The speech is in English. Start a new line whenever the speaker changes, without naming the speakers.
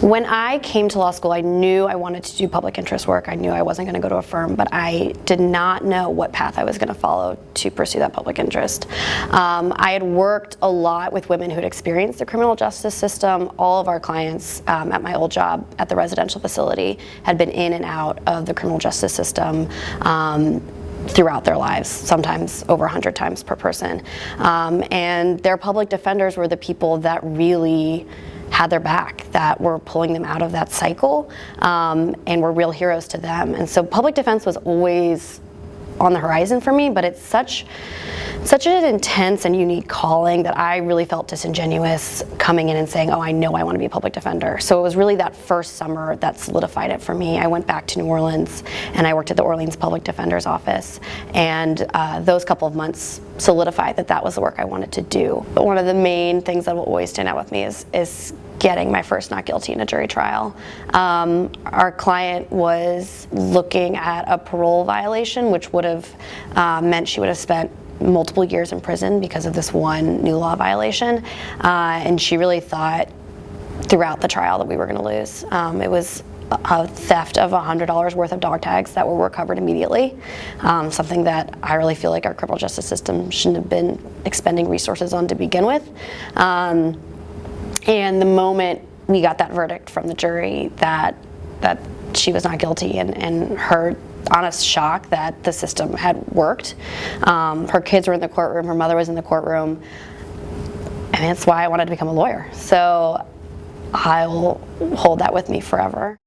When I came to law school, I knew I wanted to do public interest work. I knew I wasn't going to go to a firm, but I did not know what path I was going to follow to pursue that public interest. I had worked a lot with women who had experienced the criminal justice system. All of our clients at my old job at the residential facility had been in and out of the criminal justice system throughout their lives, sometimes over 100 times per person. And their public defenders were the people that really had their back, that were pulling them out of that cycle, and were real heroes to them. And so public defense was always on the horizon for me, but it's such an intense and unique calling that I really felt disingenuous coming in and saying, oh, I know I want to be a public defender. So it was really that first summer that solidified it for me. I went back to New Orleans and I worked at the Orleans Public Defender's Office, and those couple of months solidified that that was the work I wanted to do. But one of the main things that will always stand out with me is getting my first not guilty in a jury trial. Our client was looking at a parole violation, which would have meant she would have spent multiple years in prison because of this one new law violation, and she really thought throughout the trial that we were going to lose. It was a theft of $100 worth of dog tags that were recovered immediately, something that I really feel like our criminal justice system shouldn't have been expending resources on to begin with. And the moment we got that verdict from the jury that she was not guilty, and her honest shock that the system had worked. Her kids were in the courtroom, her mother was in the courtroom, and that's why I wanted to become a lawyer. So I will hold that with me forever.